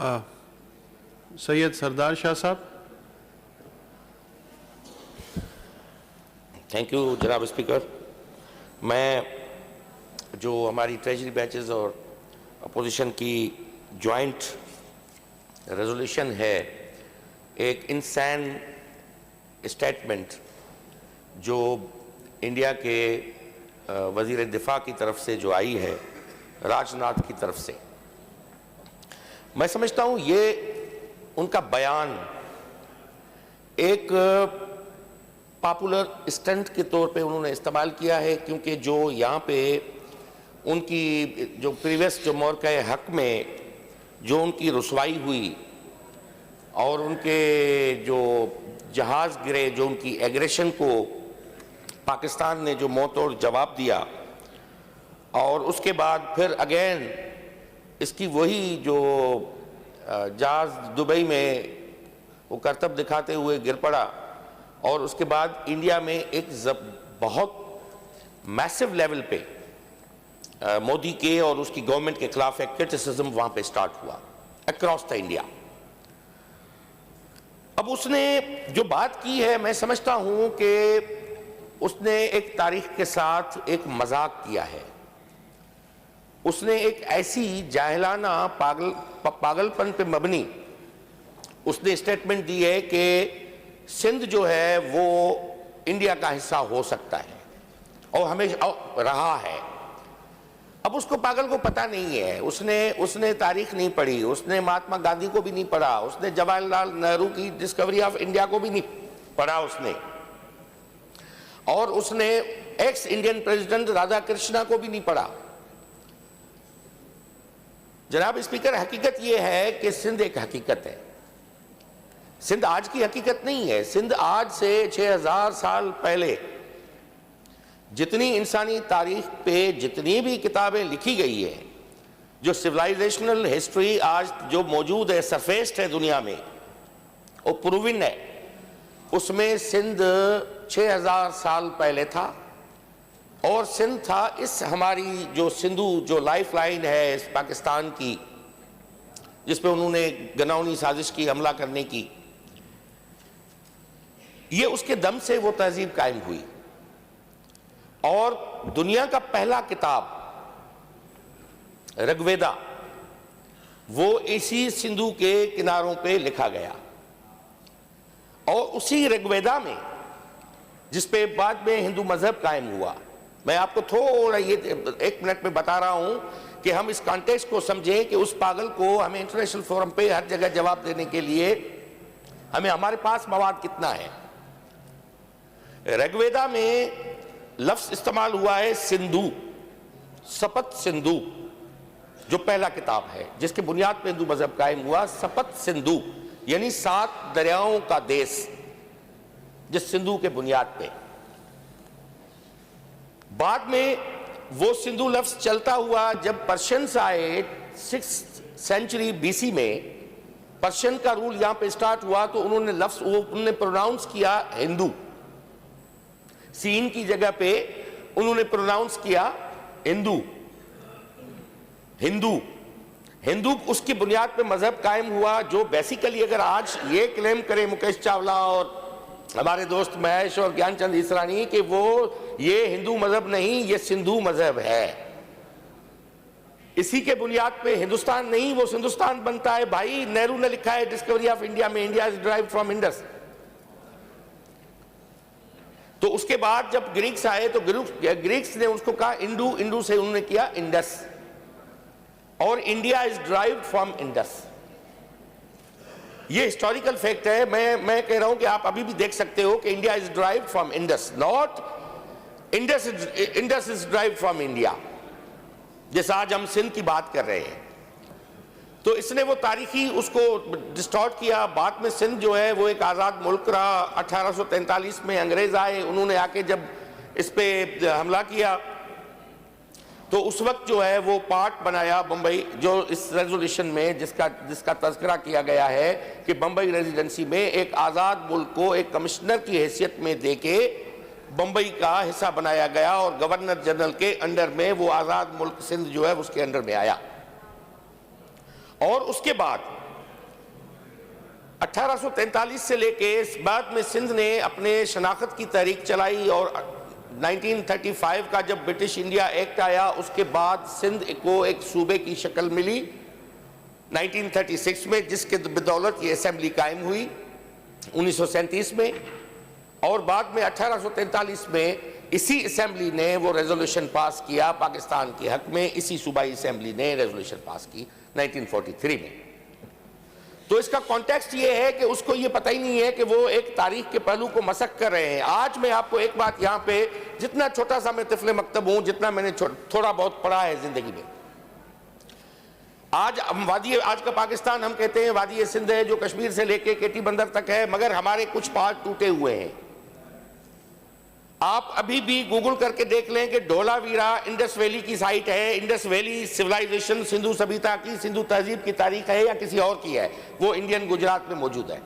सैयद सरदार शाह साहब। Thank you जनाब speaker. मैं जो हमारी ट्रेजरी बेंचेस और अपोजिशन की जॉइंट रेजोल्यूशन है, एक इंसान स्टेटमेंट जो इंडिया के वज़ीर दिफा की तरफ से जो आई है, राजनाथ की तरफ से, मैं समझता हूँ ये उनका बयान एक पॉपुलर स्टंट के तौर पे उन्होंने इस्तेमाल किया है, क्योंकि जो यहाँ पे उनकी जो प्रीवियस जो मौक़े हक में जो उनकी रुसवाई हुई और उनके जो जहाज़ गिरे, जो उनकी एग्रेशन को पाकिस्तान ने जो मुंहतोड़ जवाब दिया, और उसके बाद फिर अगेन इसकी वही जो जहाज़ दुबई में वो करतब दिखाते हुए गिर पड़ा, और उसके बाद इंडिया में एक बहुत मैसिव लेवल पे मोदी के और उसकी गवर्नमेंट के खिलाफ एक क्रिटिसिज्म वहाँ पे स्टार्ट हुआ अक्रॉस द इंडिया। अब उसने जो बात की है, मैं समझता हूँ कि उसने एक तारीख के साथ एक मजाक किया है। उसने एक ऐसी जाहिलाना पागलपन पे मबनी उसने स्टेटमेंट दी है कि सिंध जो है वो इंडिया का हिस्सा हो सकता है और हमेशा रहा है। अब उसको पागल को पता नहीं है, उसने तारीख नहीं पढ़ी, उसने महात्मा गांधी को भी नहीं पढ़ा, उसने जवाहरलाल नेहरू की डिस्कवरी ऑफ इंडिया को भी नहीं पढ़ा उसने, और उसने x Indian president Radha Krishna को भी नहीं पढ़ा। जनाब स्पीकर, हकीकत यह है कि सिंध एक हकीकत है। सिंध आज की हकीकत नहीं है। सिंध आज से 6000 साल पहले जितनी इंसानी तारीख पे जितनी भी किताबें लिखी गई है, जो सिविलाइजेशनल हिस्ट्री आज जो मौजूद है, सरफेस्ड है दुनिया में, वो प्रूविन है, उसमें सिंध 6000 साल पहले था। और सिंध था इस हमारी जो सिंधु जो लाइफ लाइन है इस पाकिस्तान की, जिस पे उन्होंने गनावनी साजिश की हमला करने की, ये उसके दम से वो तहजीब कायम हुई। और दुनिया का पहला किताब ऋग्वेदा वो इसी सिंधु के किनारों पे लिखा गया, और उसी ऋग्वेदा में जिस पे बाद में हिंदू मजहब कायम हुआ। मैं आपको थोड़ा ये 1 मिनट में बता रहा हूं कि हम इस कॉन्टेक्स्ट को समझें कि उस पागल को हमें इंटरनेशनल फोरम पे हर जगह जवाब देने के लिए हमें हमारे पास मवाद कितना है। ऋग्वेदा में लफ्ज इस्तेमाल हुआ है सिंधु, सपत सिंधु, जो पहला किताब है जिसके बुनियाद पे हिंदू मजहब कायम हुआ। सपत सिंधु यानी 7 दरियाओं का देश, जिस सिंधु के बुनियाद पे बाद में वो सिंधु लफ्ज चलता हुआ जब पर्शियंस आए 6th सेंचुरी BC में, पर्शियन का रूल यहां पे स्टार्ट हुआ, तो उन्होंने लफ्ज उन्होंने प्रोनाउंस किया हिंदू, सीन की जगह पे उन्होंने प्रोनाउंस किया हिंदू। हिंदू हिंदू उसकी बुनियाद पे मजहब कायम हुआ, जो बेसिकली अगर आज ये क्लेम करे मुकेश चावला और हमारे दोस्त महेश और ज्ञानचंद ईसरानी कि वो ये हिंदू मजहब नहीं, ये सिंधु मजहब है, इसी के बुनियाद पे हिंदुस्तान नहीं वो सिंधुस्तान बनता है। भाई नेहरू ने लिखा है डिस्कवरी ऑफ इंडिया में, India is derived from Indus. तो उसके बाद जब ग्रीक्स आए तो ग्रीक्स ने उसको कहा इंडू, इंडू से उन्होंने किया इंडस, और India is derived from Indus. ये हिस्टोरिकल फैक्ट है। मैं कह रहा हूं कि आप अभी भी देख सकते हो कि India is derived from Indus, not Indus is derived from India, जैसे आज हम सिंध की बात कर रहे हैं। तो इसने वो तारीखी उसको डिस्टॉर्ट किया। बाद में सिंध जो है वो एक आज़ाद मुल्क रहा। 1843 में अंग्रेज आए, उन्होंने आके जब इस पे हमला किया तो उस वक्त जो है वो पार्ट बनाया बम्बई, जो इस रेजोल्यूशन में जिसका तज़किरा किया गया है कि बम्बई रेजिडेंसी में एक आज़ाद मुल्क को एक कमिश्नर की हैसियत में देके बम्बई का हिस्सा बनाया गया, और गवर्नर जनरल के अंडर में वो आज़ाद मुल्क सिंध जो है उसके अंडर में आया। और उसके बाद 1843 से लेके बाद में सिंध ने अपने शनाख्त की तहरीक चलाई और 1935 का जब ब्रिटिश इंडिया एक्ट आया उसके बाद सिंध को एक सूबे की शक्ल मिली 1936 में, जिसके बदौलत ये असेंबली कायम हुई 1937 में। और बाद में 1843 में इसी असेंबली ने वो रेजोल्यूशन पास किया पाकिस्तान के हक में, इसी सूबाई असेंबली ने रेजोल्यूशन पास की 1943 में। तो इसका कॉन्टेक्स्ट ये है कि उसको ये पता ही नहीं है कि वो एक तारीख के पहलू को मसक कर रहे हैं। आज मैं आपको एक बात यहाँ पे, जितना छोटा सा मैं तिफले मकतब हूं, जितना मैंने थोड़ा बहुत पढ़ा है जिंदगी में, आज का पाकिस्तान हम कहते हैं वादी सिंध है, जो कश्मीर से लेके केटी बंदर तक है, मगर हमारे कुछ पार्ट टूटे हुए हैं। आप अभी भी गूगल करके देख लें कि ढोलावीरा इंडस वैली की साइट है, इंडस वैली सिविलाइजेशन सिंधु सभ्यता की, सिंधु तहजीब की तारीख है या किसी और की है, वो इंडियन गुजरात में मौजूद है।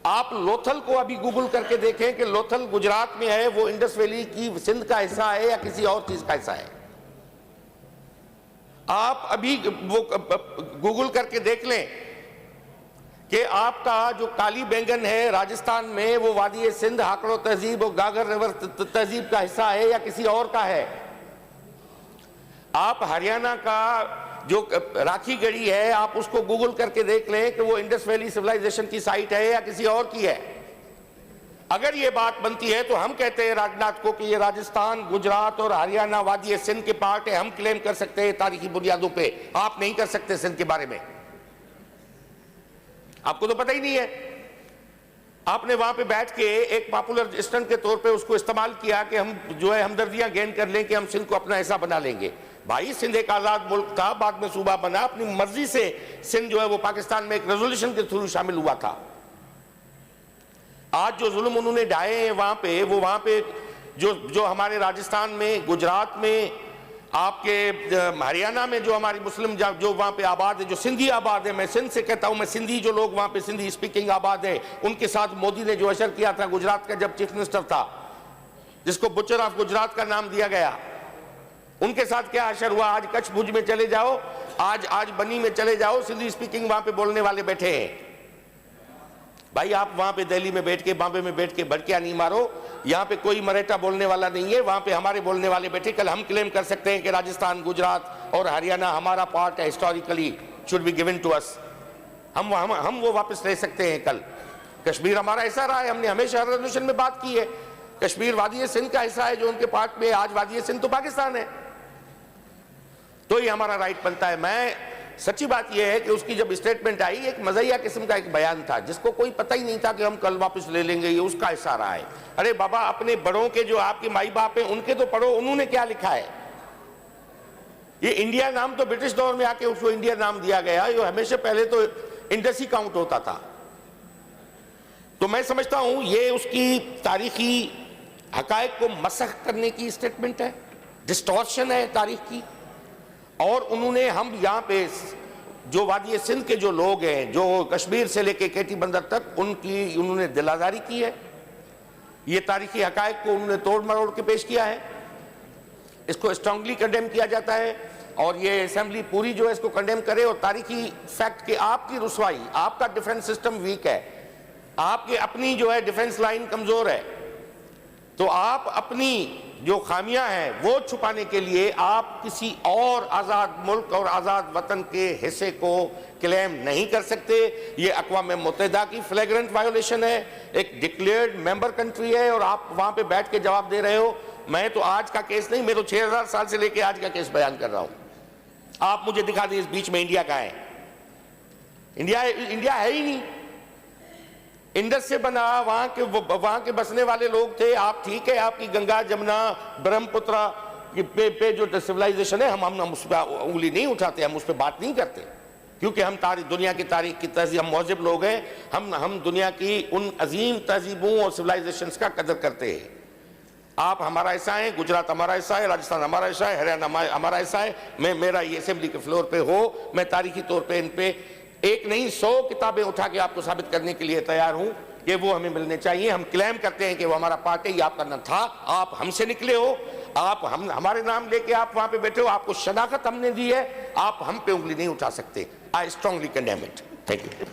आप लोथल को अभी गूगल करके देखें कि लोथल गुजरात में है, वो इंडस वैली की सिंध का हिस्सा है या किसी और चीज का हिस्सा है। आप अभी वो गूगल करके देख लें कि आपका जो काली बैंगन है राजस्थान में, वो वादी सिंध, हाकड़ो तहजीब और गागर रिवर तहजीब का हिस्सा है या किसी और का है। आप हरियाणा का जो राखी गढ़ी है, आप उसको गूगल करके देख लें कि वो इंडस वैली सिविलाइजेशन की साइट है या किसी और की है। अगर ये बात बनती है तो हम कहते हैं राजनाथ को कि ये राजस्थान, गुजरात और हरियाणा वादी सिंध के पार्ट है, हम क्लेम कर सकते हैं तारीखी बुनियादों पे, आप नहीं कर सकते सिंध के बारे में। आपको तो पता ही नहीं है। आपने वहां पे बैठ के एक पॉपुलर स्टंट के तौर पे उसको इस्तेमाल किया कि हम जो है हमदर्दियां गेन कर लें कि हम सिंध को अपना हिस्सा बना लेंगे। भाई सिंध एक आजाद मुल्क था, बाद में सूबा बना, अपनी मर्जी से सिंध जो है वो पाकिस्तान में एक रेजोल्यूशन के थ्रू शामिल हुआ था। आज जो जुल्म उन्होंने ढाए हैं वहां पे, वो वहां पे जो हमारे राजस्थान में, गुजरात में, आपके हरियाणा में जो हमारी मुस्लिम जो वहां पे आबाद है, जो सिंधी आबाद है, मैं सिंध से कहता हूं, मैं सिंधी जो लोग वहां पे सिंधी स्पीकिंग आबाद है, उनके साथ मोदी ने जो अशर किया था गुजरात का जब चीफ मिनिस्टर था, जिसको बुचर ऑफ गुजरात का नाम दिया गया, उनके साथ क्या अशर हुआ। आज कच्छ भुज में चले जाओ, आज बनी में चले जाओ, सिंधी स्पीकिंग वहां पे बोलने वाले बैठे हैं। भाई आप वहां पे दिल्ली में बैठ के, बॉम्बे में बैठ के भड़किया नहीं मारो, यहाँ पे कोई मराठा बोलने वाला नहीं है, वहां पे हमारे बोलने वाले बैठे। कल हम क्लेम कर सकते हैं कि राजस्थान, गुजरात और हरियाणा हमारा पार्ट है, historically should be given to us. हम वो वापस ले सकते हैं। कल कश्मीर हमारा हिस्सा रहा है, हमने हमेशा रेजोल्यूशन में बात की है, कश्मीर वादी सिंध का हिस्सा है जो उनके पार्ट में। आज वादी सिंध तो पाकिस्तान है, तो ये हमारा राइट बनता है। मैं सच्ची बात यह है कि उसकी जब स्टेटमेंट आई, एक मज़ाहिया किस्म का एक बयान था जिसको कोई पता ही नहीं था कि हम कल वापस ले लेंगे, ये उसका हिस्सा रहा है। अरे बाबा, अपने बड़ों के जो आपके माई बाप हैं उनके तो पढ़ो, उन्होंने क्या लिखा है। ये इंडिया नाम तो ब्रिटिश दौर में आके उसको इंडिया नाम दिया गया, ये हमेशा पहले तो इंडस ही काउंट होता था। तो मैं समझता हूं ये उसकी तारीखी हकायक को मसख करने की स्टेटमेंट है, डिस्टॉर्शन है तारीख की। और उन्होंने, हम यहाँ पे जो वादी सिंध के जो लोग हैं, जो कश्मीर से लेके केटी बंदर तक, उनकी उन्होंने दिलादारी की है। ये तारीखी हकायक को उन्होंने तोड़ मरोड़ के पेश किया है, इसको स्ट्रांगली कंडेम किया जाता है। और ये असेंबली पूरी जो है इसको कंडेम करे। और तारीखी फैक्ट कि आपकी रुसवाई, आपका डिफेंस सिस्टम वीक है, आपकी अपनी जो है डिफेंस लाइन कमजोर है, तो आप अपनी जो खामियां हैं वो छुपाने के लिए आप किसी और आज़ाद मुल्क और आज़ाद वतन के हिस्से को क्लेम नहीं कर सकते। ये अक़वाम मुत्तहिदा की फ्लैग्रेंट वायोलेशन है, एक डिक्लेयर्ड मेंबर कंट्री है, और आप वहां पे बैठ के जवाब दे रहे हो। मैं तो आज का केस नहीं, मैं तो 6000 साल से लेके आज का केस बयान कर रहा हूं। आप मुझे दिखा दें इस बीच में इंडिया का है। इंडिया है ही नहीं। इंडस से बना, वहां के बसने वाले लोग थे। आप ठीक है, आपकी गंगा, जमुना, ब्रह्मपुत्र पे जो सिविलाइजेशन है, हम उस पर उंगली नहीं उठाते, हम उस पर बात नहीं करते, क्योंकि हम दुनिया की तारीख की तहजीब, हम मौजब लोग हैं। हम दुनिया की उन अजीम तहजीबों और सिविलाइजेशंस का कदर करते हैं। आप हमारा हिस्सा है, गुजरात हमारा हिस्सा है, राजस्थान हमारा हिस्सा है, हरियाणा हमारा हिस्सा है। मेरा ये असेंबली के फ्लोर पे हो, मैं तारीखी तौर पे इन पे एक नहीं 100 किताबें उठा के आपको साबित करने के लिए तैयार हूं कि वो हमें मिलने चाहिए। हम क्लेम करते हैं कि वो हमारा पार्ट है, ये आपका न था, आप हमसे निकले हो, आप हमारे नाम लेके आप वहां पे बैठे हो, आपको शनाख्त हमने दी है, आप हम पे उंगली नहीं उठा सकते। I strongly condemn it. Thank you.